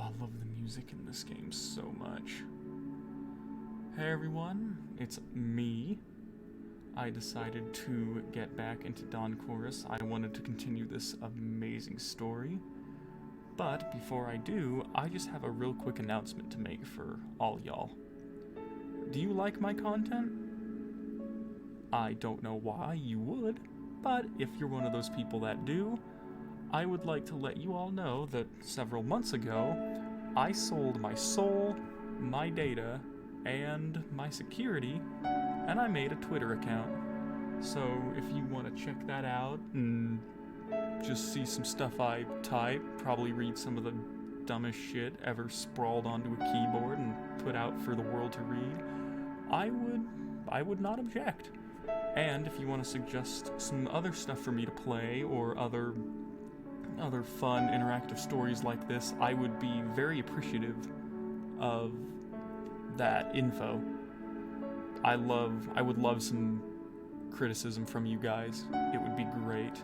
I love the music in this game so much. Hey everyone, it's me. I decided to get back into Dawn Chorus. I wanted to continue this amazing story. But before I do, I just have a real quick announcement to make for all y'all. Do you like my content? I don't know why you would, but if you're one of those people that do, I would like to let you all know that several months ago, I sold my soul, my data, and my security, and I made a Twitter account. So if you want to check that out and just see some stuff I type, probably read some of the dumbest shit ever sprawled onto a keyboard and put out for the world to read, I would not object. And if you want to suggest some other stuff for me to play or other fun interactive stories like this, I would be very appreciative of that info. I would love some criticism from you guys. It would be great.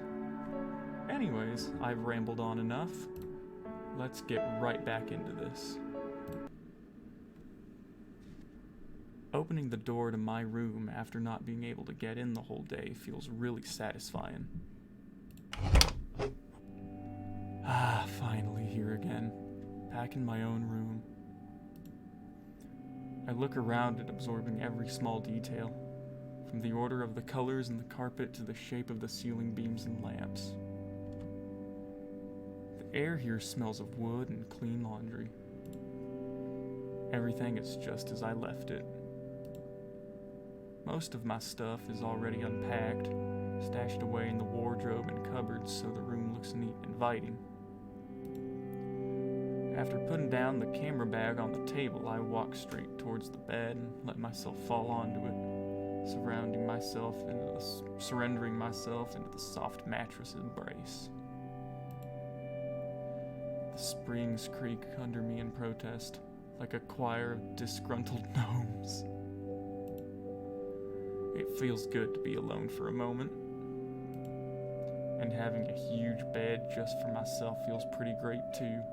Anyways, I've rambled on enough. Let's get right back into this. Opening the door to my room after not being able to get in the whole day feels really satisfying. Finally here again, back in my own room. I look around it, absorbing every small detail, from the order of the colors in the carpet to the shape of the ceiling beams and lamps. The air here smells of wood and clean laundry. Everything is just as I left it. Most of my stuff is already unpacked, stashed away in the wardrobe and cupboards so the room looks neat and inviting. After putting down the camera bag on the table, I walk straight towards the bed and let myself fall onto it, surrendering myself into the soft mattress embrace. The springs creak under me in protest, like a choir of disgruntled gnomes. It feels good to be alone for a moment, and having a huge bed just for myself feels pretty great too.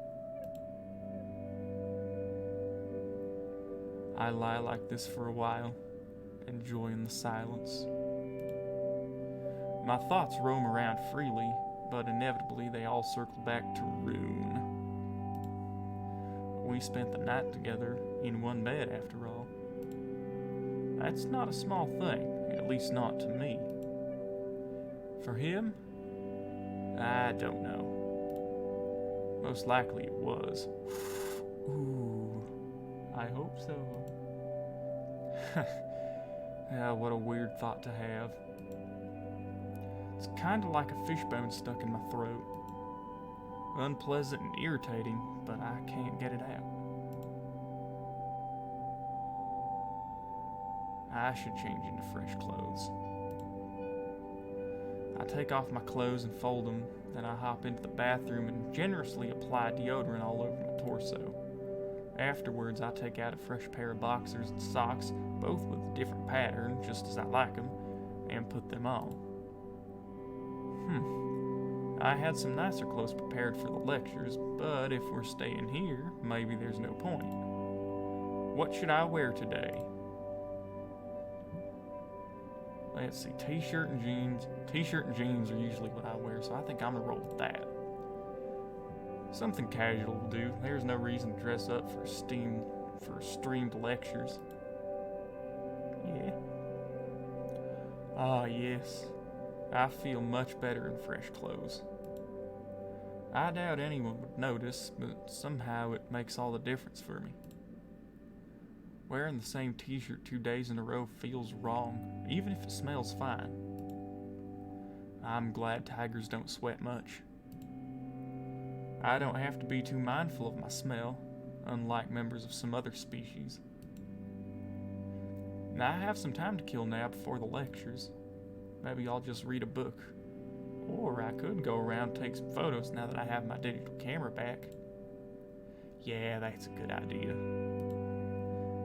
I lie like this for a while, enjoying the silence. My thoughts roam around freely, but inevitably they all circle back to Rune. We spent the night together in one bed after all. That's not a small thing, at least not to me. For him? I don't know. Most likely it was. Ooh, I hope so. Yeah, what a weird thought to have. It's kinda like a fishbone stuck in my throat. Unpleasant and irritating, but I can't get it out. I should change into fresh clothes. I take off my clothes and fold them, then I hop into the bathroom and generously apply deodorant all over my torso. Afterwards, I take out a fresh pair of boxers and socks, both with a different pattern, just as I like them, and put them on. I had some nicer clothes prepared for the lectures, but if we're staying here, maybe there's no point. What should I wear today? Let's see, t-shirt and jeans. T-shirt and jeans are usually what I wear, so I think I'm gonna roll with that. Something casual will do. There's no reason to dress up for streamed lectures. Yeah. Ah, yes. I feel much better in fresh clothes. I doubt anyone would notice, but somehow it makes all the difference for me. Wearing the same t-shirt 2 days in a row feels wrong, even if it smells fine. I'm glad tigers don't sweat much. I don't have to be too mindful of my smell, unlike members of some other species. Now I have some time to kill now before the lectures. Maybe I'll just read a book. Or I could go around and take some photos now that I have my digital camera back. Yeah, that's a good idea.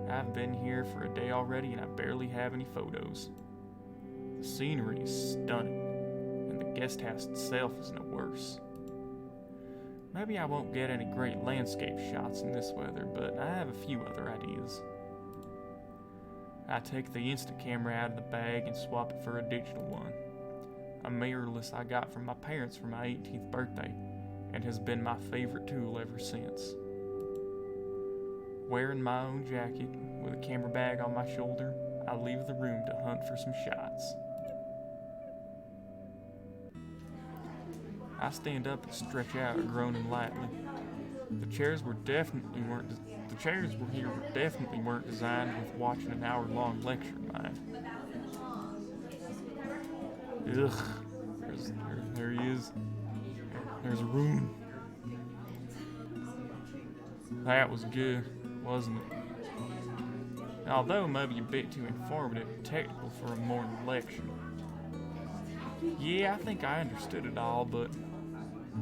I've been here for a day already and I barely have any photos. The scenery is stunning, and the guest house itself is no worse. Maybe I won't get any great landscape shots in this weather, but I have a few other ideas. I take the instant camera out of the bag and swap it for a digital one. A mirrorless I got from my parents for my 18th birthday, and has been my favorite tool ever since. Wearing my own jacket, with a camera bag on my shoulder, I leave the room to hunt for some shots. I stand up and stretch out, groaning lightly. The chairs here definitely weren't designed with watching an hour-long lecture in mind. Ugh. There he is. There's Rune. That was good, wasn't it? Although maybe a bit too informative and technical for a morning lecture. Yeah, I think I understood it all, but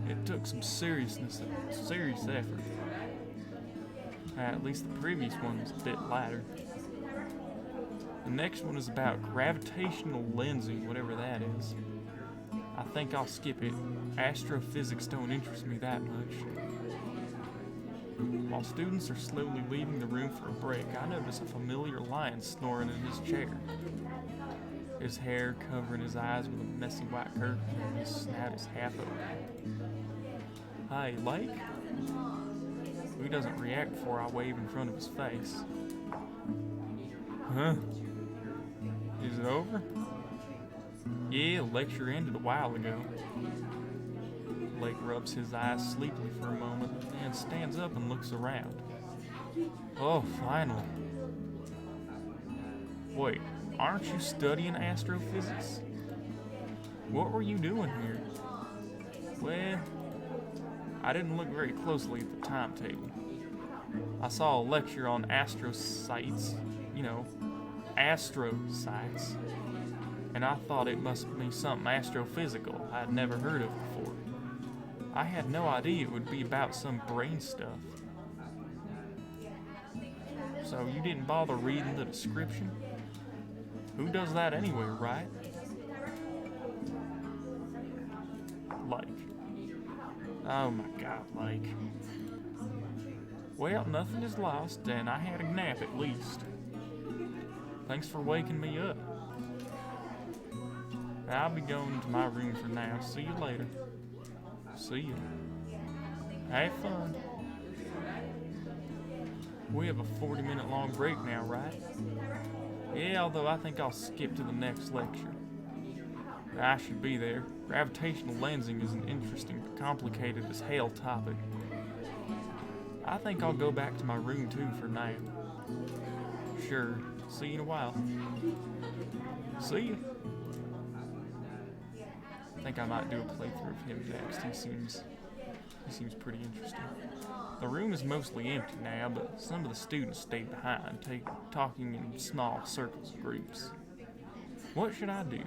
it took some serious effort. At least the previous one was a bit lighter. The next one is about gravitational lensing, whatever that is. I think I'll skip it. Astrophysics don't interest me that much. While students are slowly leaving the room for a break, I notice a familiar lion snoring in his chair. His hair covering his eyes with a messy white curtain, and his snout is half open. Hey, Lake? He doesn't react before I wave in front of his face. Huh? Is it over? Yeah, the lecture ended a while ago. Lake rubs his eyes sleepily for a moment, then stands up and looks around. Oh, finally. Wait, aren't you studying astrophysics? What were you doing here? Well, I didn't look very closely at the timetable. I saw a lecture on astrocytes, astrocytes, and I thought it must be something astrophysical I'd never heard of before. I had no idea it would be about some brain stuff. So you didn't bother reading the description? Who does that anyway, right? Like. Oh my god, like. Well, nothing is lost, and I had a nap at least. Thanks for waking me up. I'll be going to my room for now. See you later. See you. Have fun. We have a 40-minute long break now, right? Yeah, although I think I'll skip to the next lecture. I should be there. Gravitational lensing is an interesting but complicated as hell topic. I think I'll go back to my room too for now. Sure. See you in a while. See you. I think I might do a playthrough of him next. He seems pretty interesting. The room is mostly empty now, but some of the students stayed behind, talking in small circles of groups. What should I do?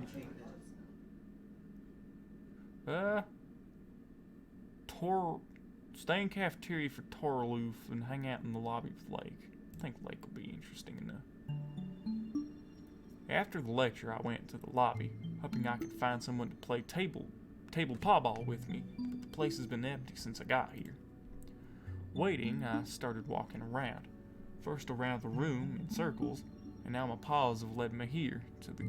Stay in cafeteria for Toraloof and hang out in the lobby with Lake. I think Lake will be interesting enough. After the lecture, I went to the lobby, hoping I could find someone to play table paw ball with me, but the place has been empty since I got here. Waiting, I started walking around, first around the room in circles, and now my paws have led me here, to the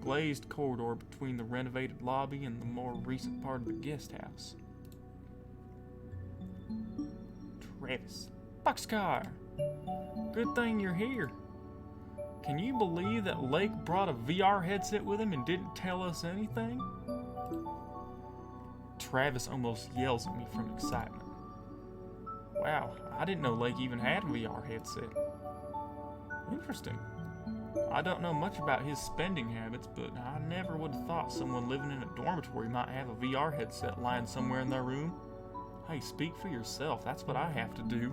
glazed corridor between the renovated lobby and the more recent part of the guest house. Travis. Boxcar! Good thing you're here. Can you believe that Lake brought a VR headset with him and didn't tell us anything? Travis almost yells at me from excitement. Wow, I didn't know Lake even had a VR headset. Interesting. I don't know much about his spending habits, but I never would have thought someone living in a dormitory might have a VR headset lying somewhere in their room. Hey, speak for yourself. That's what I have to do.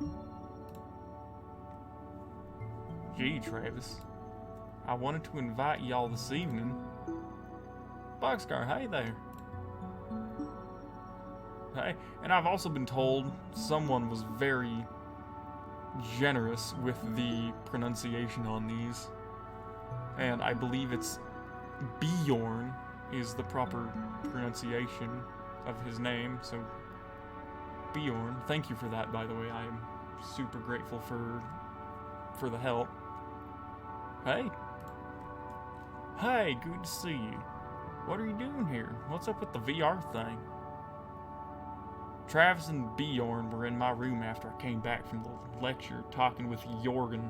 Gee, Travis. I wanted to invite y'all this evening. Boxcar, hey there. Hey, and I've also been told someone was very generous with the pronunciation on these. And I believe it's Bjorn is the proper pronunciation of his name, so Bjorn. Thank you for that, by the way. I am super grateful for the help. Hey. Hey, good to see you. What are you doing here? What's up with the VR thing? Travis and Bjorn were in my room after I came back from the lecture talking with Jorgen.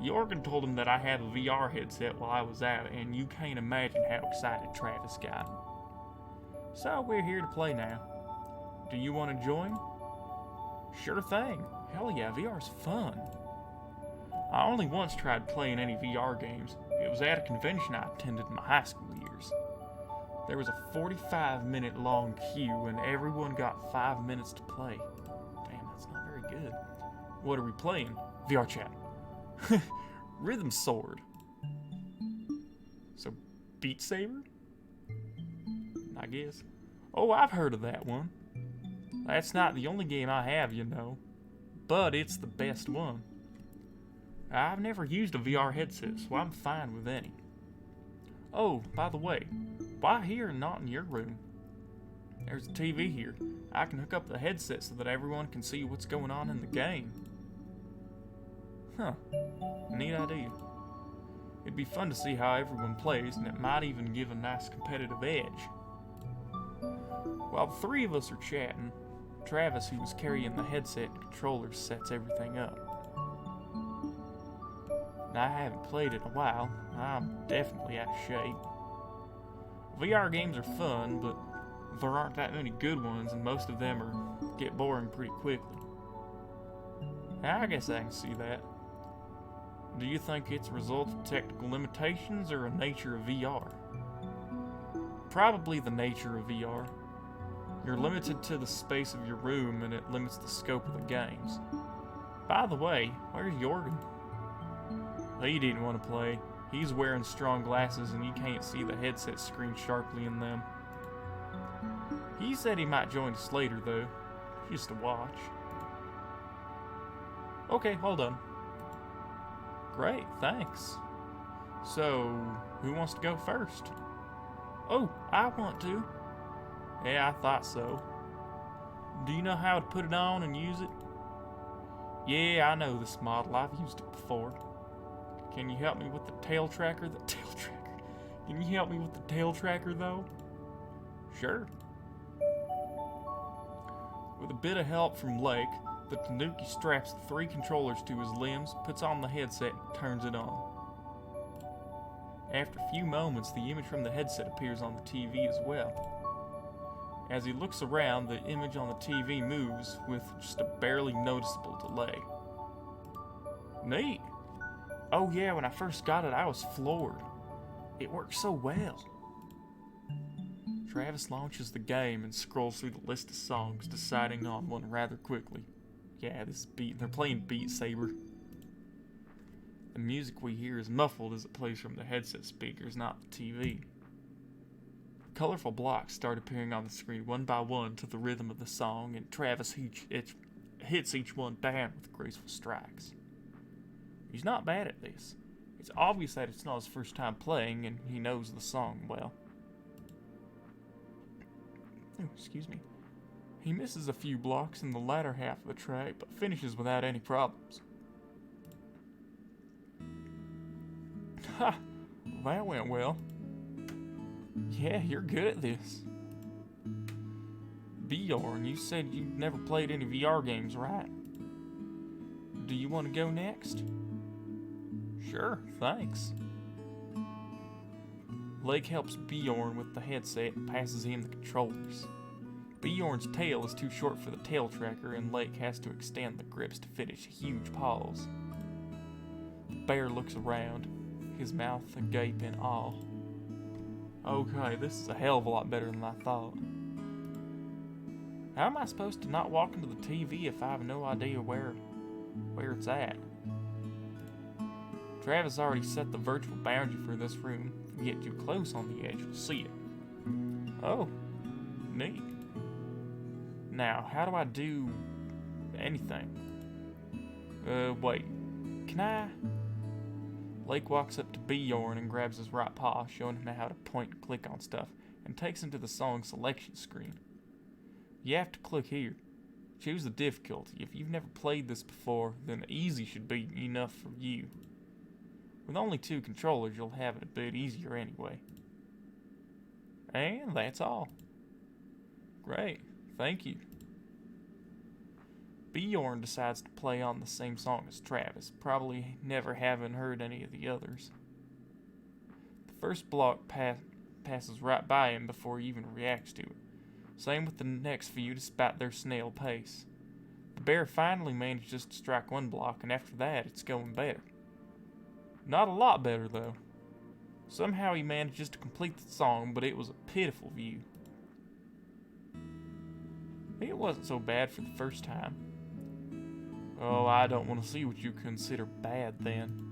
Jorgen told him that I have a VR headset while I was out, and you can't imagine how excited Travis got. So we're here to play now. Do you want to join? Sure thing. Hell yeah, VR's fun. I only once tried playing any VR games. It was at a convention I attended in my high school years. There was a 45-minute long queue and everyone got 5 minutes to play. Damn, that's not very good. What are we playing? VR chat. Rhythm Sword. So, Beat Saber? I guess. Oh, I've heard of that one. That's not the only game I have, you know. But it's the best one. I've never used a VR headset, so I'm fine with any. Oh, by the way, why here and not in your room? There's a TV here. I can hook up the headset so that everyone can see what's going on in the game. Huh. Neat idea. It'd be fun to see how everyone plays, and it might even give a nice competitive edge. While the three of us are chatting, Travis, who was carrying the headset and controllers, sets everything up. Now, I haven't played in a while. I'm definitely out of shape. VR games are fun, but there aren't that many good ones, and most of them get boring pretty quickly. I guess I can see that. Do you think it's a result of technical limitations or a nature of VR? Probably the nature of VR. You're limited to the space of your room, and it limits the scope of the games. By the way, where's Jorgen? He didn't want to play. He's wearing strong glasses and you can't see the headset screen sharply in them. He said he might join us later though, just to watch. Okay, hold on. Great, thanks. So, who wants to go first? Oh, I want to. Yeah, I thought so. Do you know how to put it on and use it? Yeah, I know this model. I've used it before. Can you help me with the tail tracker? Can you help me with the tail tracker, though? Sure. With a bit of help from Lake, the Tanuki straps the 3 controllers to his limbs, puts on the headset, and turns it on. After a few moments, the image from the headset appears on the TV as well. As he looks around, the image on the TV moves with just a barely noticeable delay. Neat! Oh yeah, when I first got it, I was floored. It works so well. Travis launches the game and scrolls through the list of songs, deciding on one rather quickly. Yeah, they're playing Beat Saber. The music we hear is muffled as it plays from the headset speakers, not the TV. Colorful blocks start appearing on the screen one by one to the rhythm of the song, and Travis hits each one down with graceful strikes. He's not bad at this. It's obvious that it's not his first time playing, and he knows the song well. Oh, excuse me. He misses a few blocks in the latter half of the track, but finishes without any problems. Ha! That went well. Yeah, you're good at this. Bjorn, you said you never played any VR games, right? Do you want to go next? Sure, thanks. Lake helps Bjorn with the headset and passes him the controllers. Bjorn's tail is too short for the tail tracker, and Lake has to extend the grips to fit his huge paws. The bear looks around, his mouth agape in awe. Okay, this is a hell of a lot better than I thought. How am I supposed to not walk into the TV if I have no idea where it's at? Travis already set the virtual boundary for this room. If you get too close on the edge, you'll see it. Oh, neat. Now, how do I do anything? Wait. Can I? Lake walks up to Bjorn and grabs his right paw, showing him how to point and click on stuff. and takes him to the song selection screen. You have to click here. Choose the difficulty. If you've never played this before, then easy should be enough for you. With only 2 controllers, you'll have it a bit easier anyway. And that's all. Great, thank you. Bjorn decides to play on the same song as Travis, probably never having heard any of the others. The first block passes right by him before he even reacts to it. Same with the next few despite their snail pace. The bear finally manages to strike 1 block, and after that it's going better. Not a lot better though. Somehow he manages to complete the song, but it was a pitiful view. It wasn't so bad for the first time. Oh, I don't want to see what you consider bad then.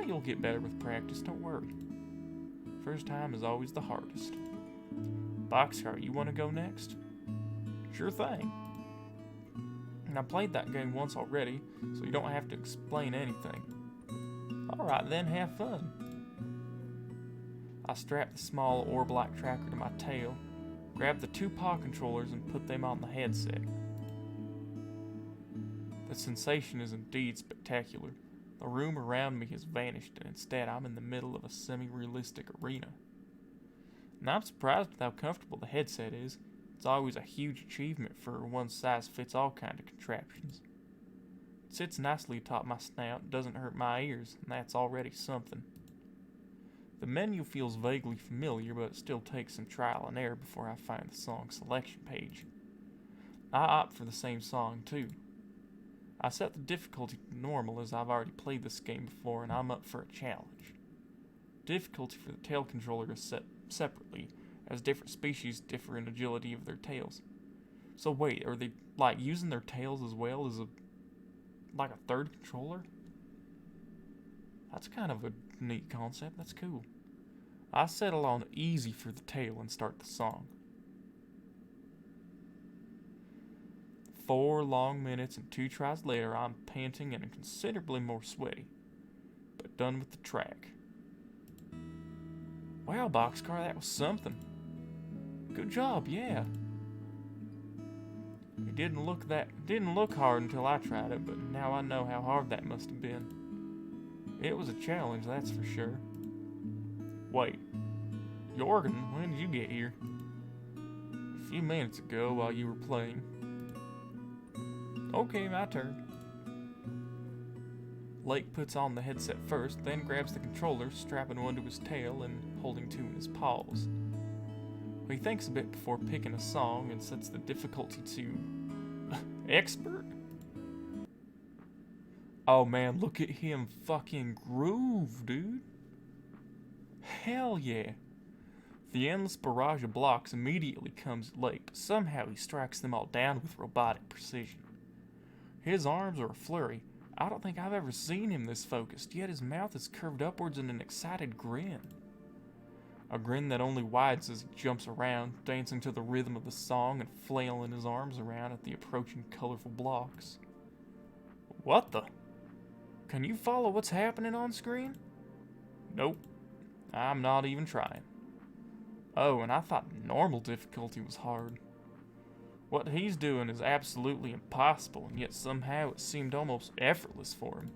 You'll get better with practice, don't worry. First time is always the hardest. Boxcar, you want to go next? Sure thing. And I played that game once already, so you don't have to explain anything. Alright then, have fun. I strapped the small Orblack tracker to my tail, grabbed the 2 paw controllers and put them on the headset. The sensation is indeed spectacular. The room around me has vanished, and instead I'm in the middle of a semi-realistic arena. And I'm surprised with how comfortable the headset is. It's always a huge achievement for one-size-fits-all kind of contraptions. It sits nicely atop my snout, doesn't hurt my ears, and that's already something. The menu feels vaguely familiar, but it still takes some trial and error before I find the song selection page. I opt for the same song too. I set the difficulty to normal as I've already played this game before and I'm up for a challenge. Difficulty for the tail controller is set separately, as different species differ in agility of their tails. So wait, are they like using their tails as well as a 3rd controller? That's kind of a neat concept, that's cool. I settle on easy for the tail and start the song. 4 long minutes and 2 tries later, I'm panting and considerably more sweaty, but done with the track. Wow, Boxcar, that was something. Good job, yeah. It didn't look hard until I tried it, but now I know how hard that must have been. It was a challenge, that's for sure. Wait, Jorgen, when did you get here? A few minutes ago while you were playing. Okay, my turn. Lake puts on the headset first, then grabs the controller, strapping 1 to his tail and holding 2 in his paws. He thinks a bit before picking a song and sets the difficulty to... Expert? Oh man, look at him fucking groove, dude. Hell yeah. The endless barrage of blocks immediately comes at Lake, but somehow he strikes them all down with robotic precision. His arms are a flurry. I don't think I've ever seen him this focused, yet his mouth is curved upwards in an excited grin. A grin that only widens as he jumps around, dancing to the rhythm of the song and flailing his arms around at the approaching colorful blocks. What the? Can you follow what's happening on screen? Nope. I'm not even trying. Oh, and I thought normal difficulty was hard. What he's doing is absolutely impossible, and yet somehow it seemed almost effortless for him.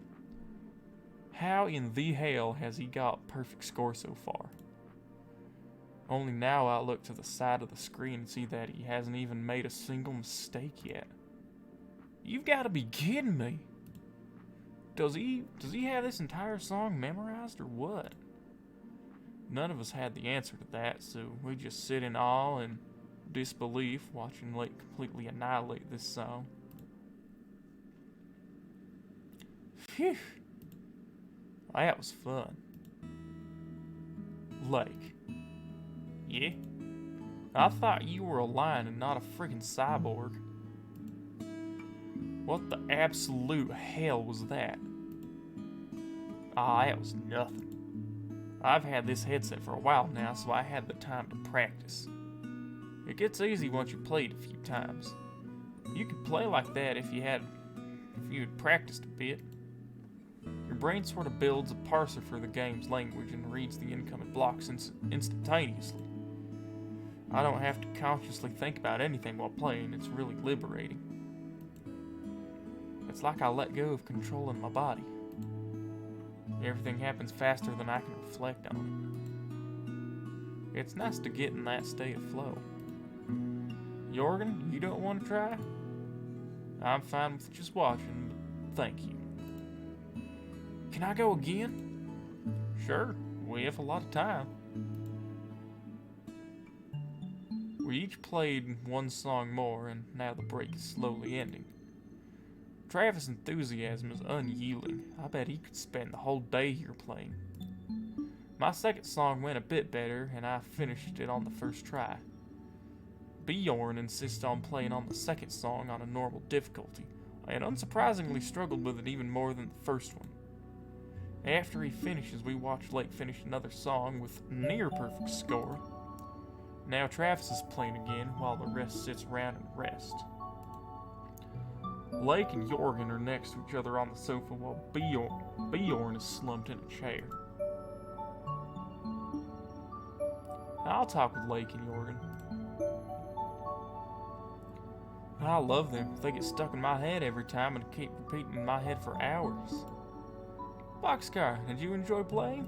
How in the hell has he got a perfect score so far? Only now I look to the side of the screen and see that he hasn't even made a single mistake yet. You've got to be kidding me! Does he have this entire song memorized or what? None of us had the answer to that, so we just sit in awe and disbelief watching Lake completely annihilate this song. Phew! That was fun. Lake. Yeah? I thought you were a lion and not a friggin' cyborg. What the absolute hell was that? Ah, that was nothing. I've had this headset for a while now, so I had the time to practice. It gets easy once you play it a few times. You could play like that if you had practiced a bit. Your brain sort of builds a parser for the game's language and reads the incoming blocks instantaneously. I don't have to consciously think about anything while playing. It's really liberating. It's like I let go of controlling my body. Everything happens faster than I can reflect on it. It's nice to get in that state of flow. Jorgen, you don't want to try? I'm fine with just watching, but thank you. Can I go again? Sure, we have a lot of time. We each played one song more, and now the break is slowly ending. Travis' enthusiasm is unyielding. I bet he could spend the whole day here playing. My second song went a bit better, and I finished it on the first try. Bjorn insists on playing on the second song on a normal difficulty, and unsurprisingly struggled with it even more than the first one. After he finishes, we watch Lake finish another song with near perfect score. Now Travis is playing again, while the rest sits around and rest. Lake and Jorgen are next to each other on the sofa while Bjorn is slumped in a chair. I'll talk with Lake and Jorgen. I love them. They get stuck in my head every time and keep repeating in my head for hours. Boxcar, did you enjoy playing?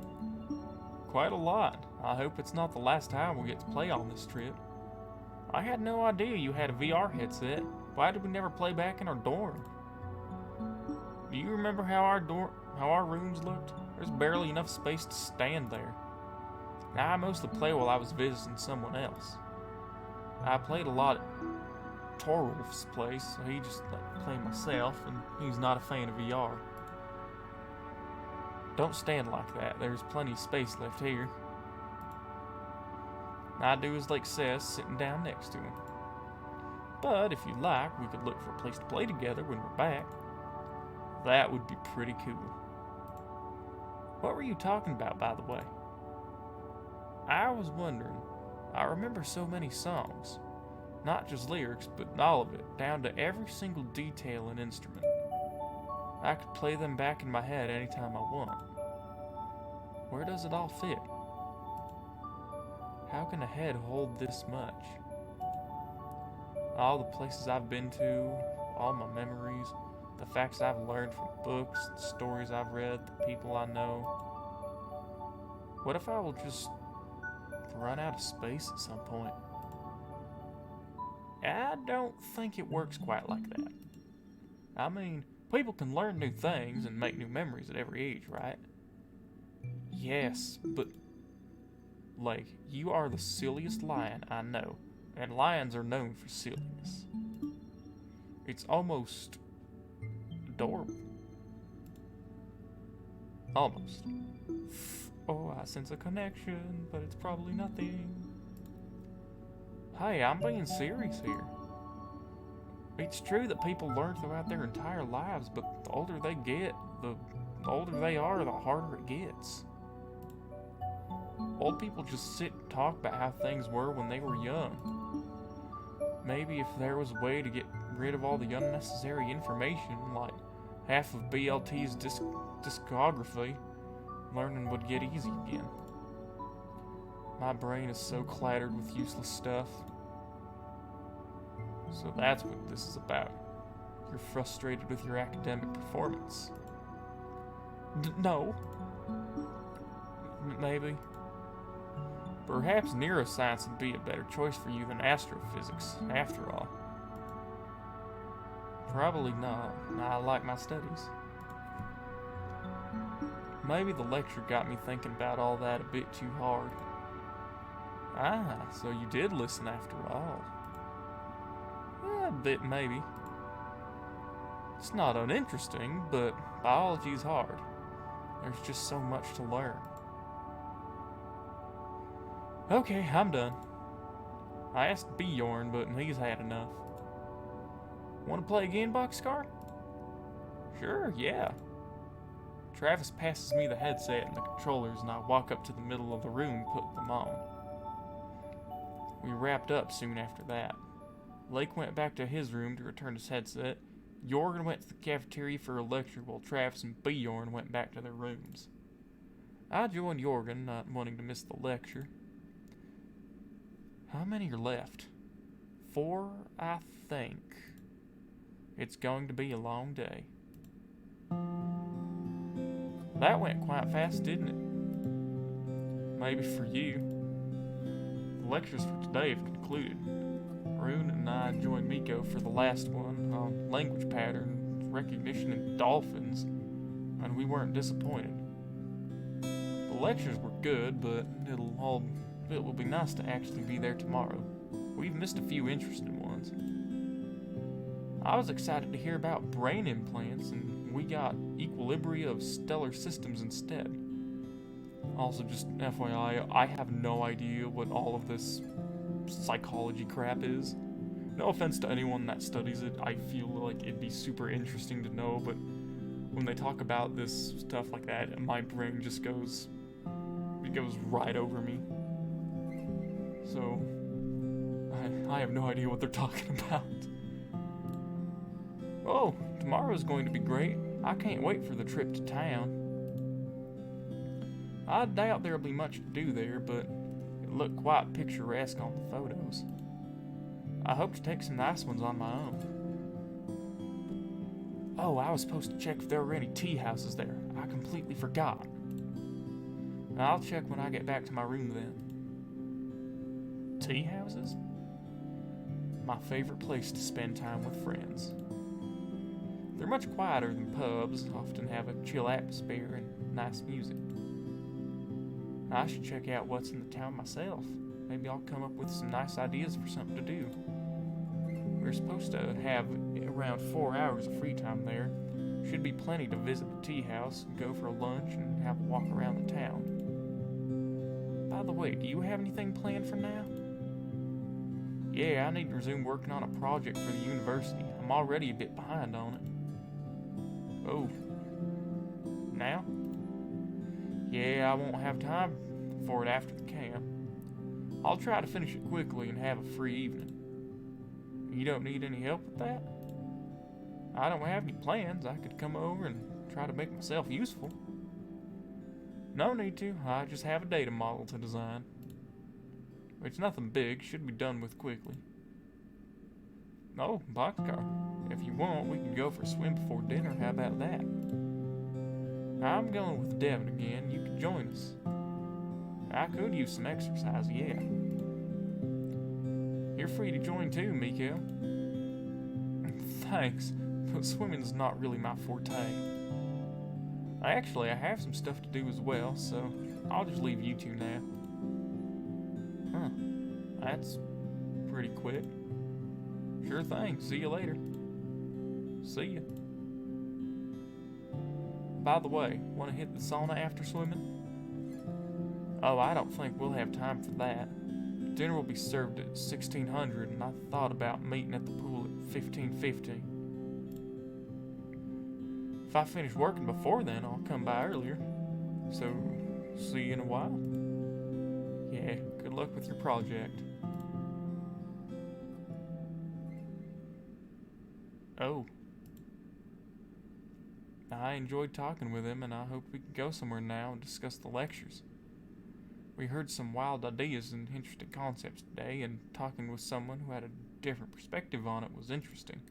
Quite a lot. I hope it's not the last time we get to play on this trip. I had no idea you had a VR headset. Why did we never play back in our dorm? Do you remember how our rooms looked? There's barely enough space to stand there. Now I mostly play while I was visiting someone else. I played a lot at Torulf's place, so he just let me play myself, and he's not a fan of VR. Don't stand like that. There's plenty of space left here. I do as Lake says, sitting down next to him. But if you like, we could look for a place to play together when we're back. That would be pretty cool. What were you talking about, by the way? I was wondering. I remember so many songs. Not just lyrics, but all of it, down to every single detail and instrument. I could play them back in my head anytime I want. Where does it all fit? How can a head hold this much? All the places I've been to, all my memories, the facts I've learned from books, the stories I've read, the people I know. What if I will just run out of space at some point? I don't think it works quite like that. I mean, people can learn new things and make new memories at every age, right? Yes, but Lake, you are the silliest lion I know, and lions are known for silliness. It's almost adorable. Almost. Oh, I sense a connection, but it's probably nothing. Hey, I'm being serious here. It's true that people learn throughout their entire lives, but the older they get, the older they are, the harder it gets. Old people just sit and talk about how things were when they were young. Maybe if there was a way to get rid of all the unnecessary information, like half of BLT's discography, learning would get easy again. My brain is so clattered with useless stuff. So that's what this is about. You're frustrated with your academic performance. No. Maybe. Perhaps neuroscience would be a better choice for you than astrophysics, after all. Probably not. I like my studies. Maybe the lecture got me thinking about all that a bit too hard. Ah, so you did listen after all. Yeah, a bit maybe. It's not uninteresting, but biology's hard. There's just so much to learn. Okay, I'm done. I asked Bjorn, but he's had enough. Want to play again, Boxcar? Sure, yeah. Travis passes me the headset and the controllers, and I walk up to the middle of the room and put them on. We wrapped up soon after that. Lake went back to his room to return his headset. Jorgen went to the cafeteria for a lecture, while Travis and Bjorn went back to their rooms. I joined Jorgen, not wanting to miss the lecture. How many are left? 4, I think. It's going to be a long day. That went quite fast, didn't it? Maybe for you. The lectures for today have concluded. Rune and I joined Miko for the last one on language patterns, recognition, and dolphins, and we weren't disappointed. The lectures were good, but it will be nice to actually be there tomorrow. We've missed a few interesting ones. I was excited to hear about brain implants, and we got equilibria of stellar systems instead. Also, just FYI, I have no idea what all of this psychology crap is. No offense to anyone that studies it, I feel like it'd be super interesting to know, but when they talk about this stuff like that, my brain just goes right over me. So, I have no idea what they're talking about. Oh, tomorrow's going to be great. I can't wait for the trip to town. I doubt there'll be much to do there, but it looked quite picturesque on the photos. I hope to take some nice ones on my own. Oh, I was supposed to check if there were any tea houses there. I completely forgot. I'll check when I get back to my room then. Tea houses? My favorite place to spend time with friends. They're much quieter than pubs, often have a chill atmosphere and nice music. I should check out what's in the town myself. Maybe I'll come up with some nice ideas for something to do. We're supposed to have around 4 hours of free time there. Should be plenty to visit the tea house, go for a lunch, and have a walk around the town. By the way, do you have anything planned for now? Yeah, I need to resume working on a project for the university. I'm already a bit behind on it. Oh. Now? Yeah, I won't have time for it after the camp. I'll try to finish it quickly and have a free evening. You don't need any help with that? I don't have any plans. I could come over and try to make myself useful. No need to. I just have a data model to design. It's nothing big. Should be done with quickly. Oh, boxcar. If you want, we can go for a swim before dinner. How about that? I'm going with Devin again. You could join us. I could use some exercise, yeah. You're free to join too, Miko. Thanks, but swimming's not really my forte. Actually, I have some stuff to do as well, so I'll just leave you two now. Huh. That's pretty quick. Sure thing. See you later. See ya. By the way, want to hit the sauna after swimming? Oh, I don't think we'll have time for that. Dinner will be served at 1600, and I thought about meeting at the pool at 1550. If I finish working before then, I'll come by earlier. So, see you in a while. Yeah, good luck with your project. Oh. I enjoyed talking with him, and I hope we can go somewhere now and discuss the lectures. We heard some wild ideas and interesting concepts today, and talking with someone who had a different perspective on it was interesting.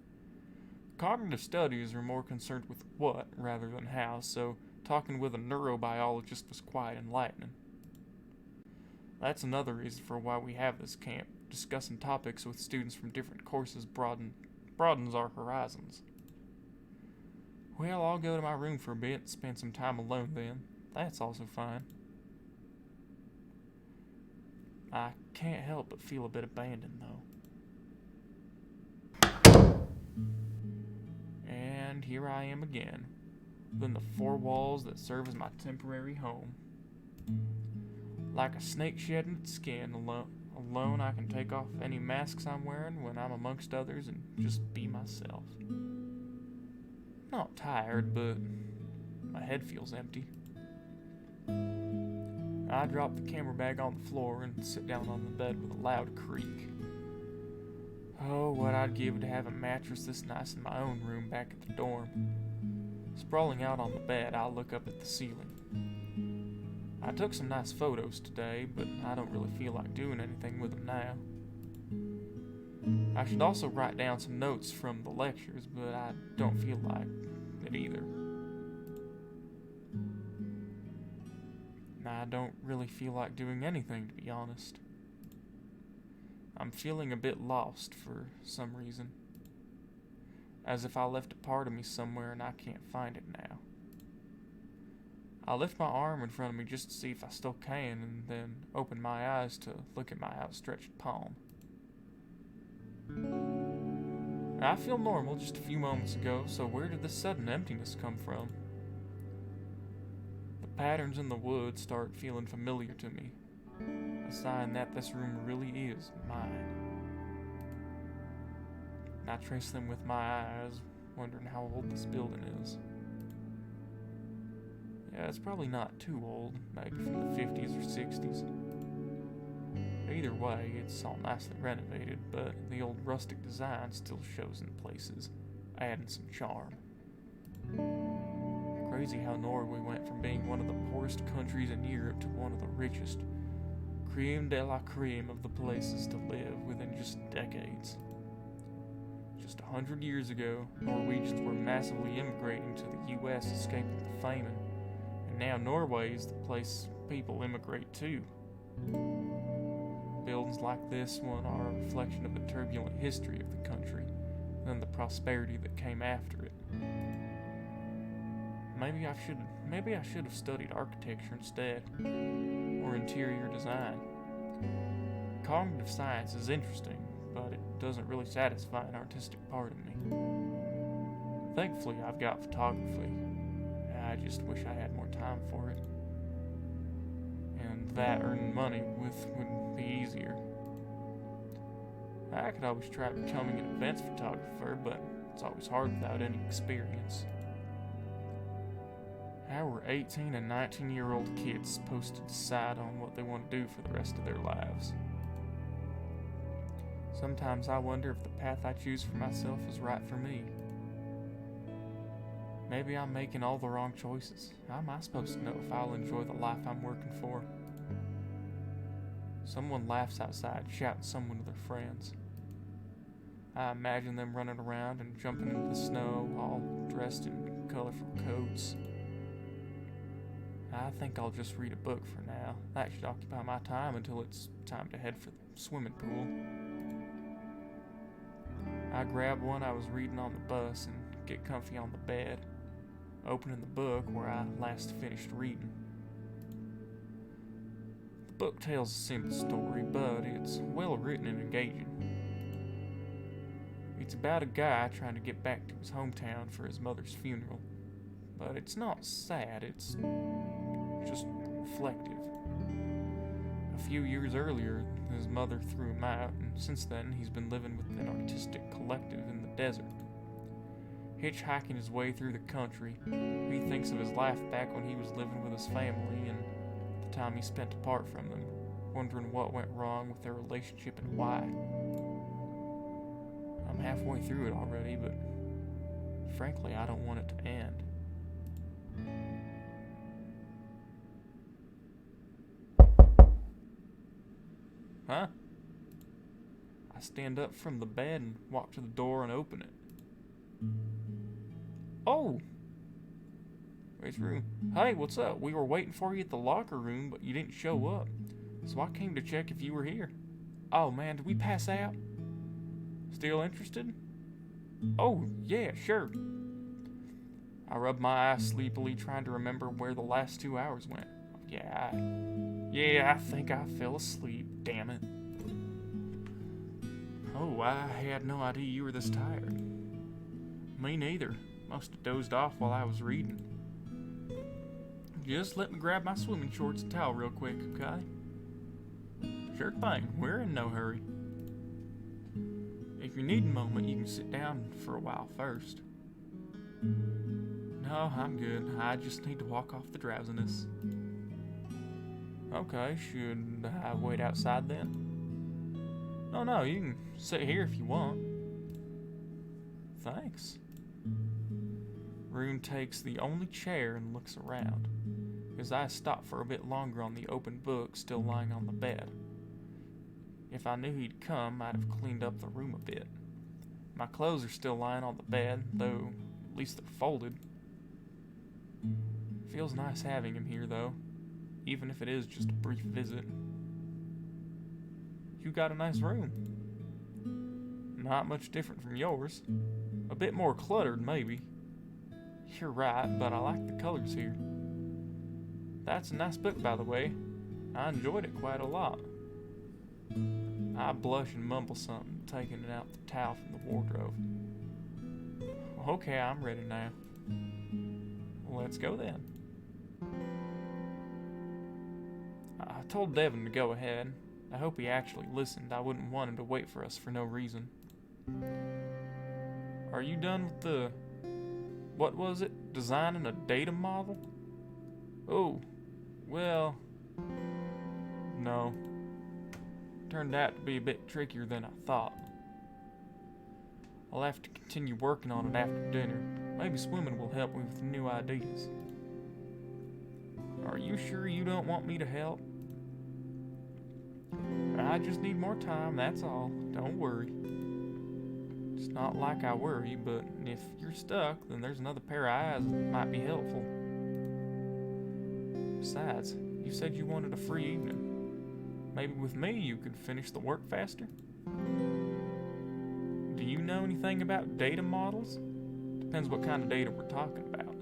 Cognitive studies are more concerned with what rather than how, so talking with a neurobiologist was quite enlightening. That's another reason for why we have this camp. Discussing topics with students from different courses broadens our horizons. Well, I'll go to my room for a bit and spend some time alone then. That's also fine. I can't help but feel a bit abandoned, though. And here I am again, within the four walls that serve as my temporary home. Like a snake shedding its skin, alone I can take off any masks I'm wearing when I'm amongst others and just be myself. Not tired, but my head feels empty. I drop the camera bag on the floor and sit down on the bed with a loud creak. Oh, what I'd give to have a mattress this nice in my own room back at the dorm. Sprawling out on the bed, I look up at the ceiling. I took some nice photos today, but I don't really feel like doing anything with them now. I should also write down some notes from the lectures, but I don't feel like it either. I don't really feel like doing anything, to be honest. I'm feeling a bit lost for some reason. As if I left a part of me somewhere and I can't find it now. I lift my arm in front of me just to see if I still can, and then open my eyes to look at my outstretched palm. I feel normal just a few moments ago, so where did this sudden emptiness come from? The patterns in the wood start feeling familiar to me, a sign that this room really is mine. I trace them with my eyes, wondering how old this building is. Yeah, it's probably not too old, maybe from the 50s or 60s. Either way, it's all nicely renovated, but the old rustic design still shows in places, adding some charm. Crazy how Norway went from being one of the poorest countries in Europe to one of the richest. Creme de la creme of the places to live within just decades. Just 100 years ago, Norwegians were massively immigrating to the US escaping the famine, and now Norway is the place people immigrate to. Buildings like this one are a reflection of the turbulent history of the country, and the prosperity that came after it. Maybe I should have studied architecture instead, or interior design. Cognitive science is interesting, but it doesn't really satisfy an artistic part of me. Thankfully, I've got photography. I just wish I had more time for it. And that earning money with would be easier. I could always try becoming an events photographer, but it's always hard without any experience. How are 18 and 19-year-old kids supposed to decide on what they want to do for the rest of their lives? Sometimes I wonder if the path I choose for myself is right for me. Maybe I'm making all the wrong choices. How am I supposed to know if I'll enjoy the life I'm working for? Someone laughs outside, shouting someone to their friends. I imagine them running around and jumping into the snow, all dressed in colorful coats. I think I'll just read a book for now. That should occupy my time until it's time to head for the swimming pool. I grab one I was reading on the bus and get comfy on the bed, opening the book where I last finished reading. The book tells a simple story, but it's well written and engaging. It's about a guy trying to get back to his hometown for his mother's funeral, but it's not sad, it's just reflective. A few years earlier, his mother threw him out, and since then he's been living with an artistic collective in the desert. Hitchhiking his way through the country, he thinks of his life back when he was living with his family and the time he spent apart from them, wondering what went wrong with their relationship and why. I'm halfway through it already, but frankly, I don't want it to end. Huh? I stand up from the bed and walk to the door and open it. Oh! It's Rune. Hey, what's up? We were waiting for you at the locker room, but you didn't show up. So I came to check if you were here. Oh man, did we pass out? Still interested? Oh, yeah, sure. I rub my eyes sleepily, trying to remember where the last 2 hours went. Yeah, I think I fell asleep, damn it. Oh, I had no idea you were this tired. Me neither. Must have dozed off while I was reading. Just let me grab my swimming shorts and towel real quick, okay? Sure thing, we're in no hurry. If you need a moment, you can sit down for a while first. No, I'm good. I just need to walk off the drowsiness. Okay, should I wait outside then? No, you can sit here if you want. Thanks. Rune takes the only chair and looks around. His eyes stopped for a bit longer on the open book still lying on the bed. If I knew he'd come, I'd have cleaned up the room a bit. My clothes are still lying on the bed, though at least they're folded. Feels nice having him here, though, even if it is just a brief visit. You got a nice room. Not much different from yours. A bit more cluttered, maybe. You're right, but I like the colors here. That's a nice book, by the way. I enjoyed it quite a lot. I blush and mumble something, taking it out the towel from the wardrobe. Okay, I'm ready now. Let's go then. I told Devin to go ahead. I hope he actually listened. I wouldn't want him to wait for us for no reason. Are you done with the... what was it? Designing a data model? Oh, well... no. Turned out to be a bit trickier than I thought. I'll have to continue working on it after dinner. Maybe swimming will help me with new ideas. Are you sure you don't want me to help? I just need more time, that's all. Don't worry. It's not like I worry, but if you're stuck, then there's another pair of eyes that might be helpful. Besides, you said you wanted a free evening. Maybe with me you could finish the work faster? Do you know anything about data models? Depends what kind of data we're talking about.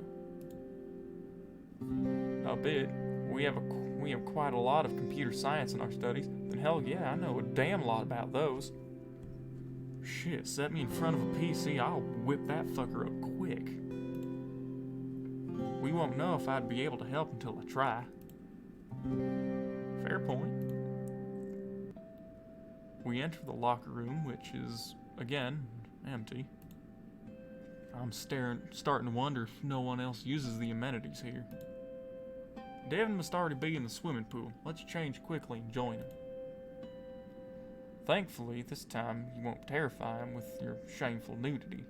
A bit. We have quite a lot of computer science in our studies. Then hell yeah, I know a damn lot about those. Shit, set me in front of a PC, I'll whip that fucker up quick. We won't know if I'd be able to help until I try. Fair point. We enter the locker room, which is, again, empty. I'm starting to wonder if no one else uses the amenities here. Devin must already be in the swimming pool. Let's change quickly and join him. Thankfully, this time you won't terrify him with your shameful nudity.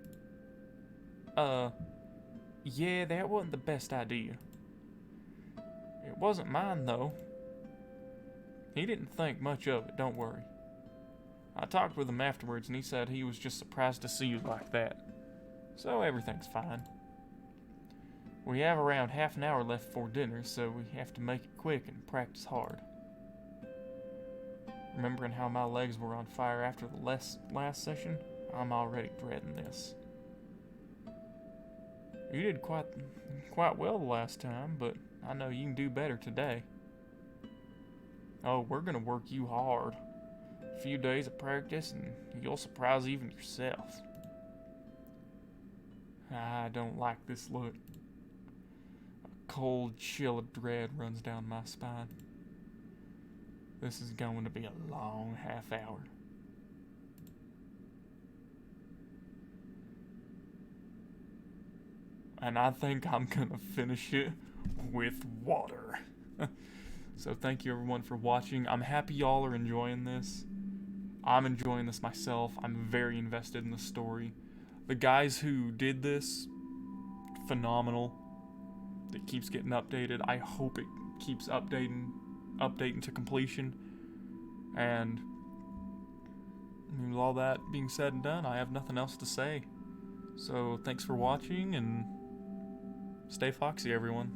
Yeah, that wasn't the best idea. It wasn't mine, though. He didn't think much of it, don't worry. I talked with him afterwards, and he said he was just surprised to see you like that. So everything's fine. We have around half an hour left before dinner, so we have to make it quick and practice hard. Remembering how my legs were on fire after the last session, I'm already dreading this. You did quite well the last time, but I know you can do better today. Oh, we're gonna work you hard. A few days of practice and you'll surprise even yourself. I don't like this look. A cold chill of dread runs down my spine. This is going to be a long half hour. And I think I'm gonna finish it with water. So thank you everyone for watching. I'm happy y'all are enjoying this. I'm enjoying this myself. I'm very invested in the story. The guys who did this, phenomenal. It keeps getting updated. I hope it keeps updating to completion. And with all that being said and done, I have nothing else to say. So thanks for watching and stay foxy, everyone.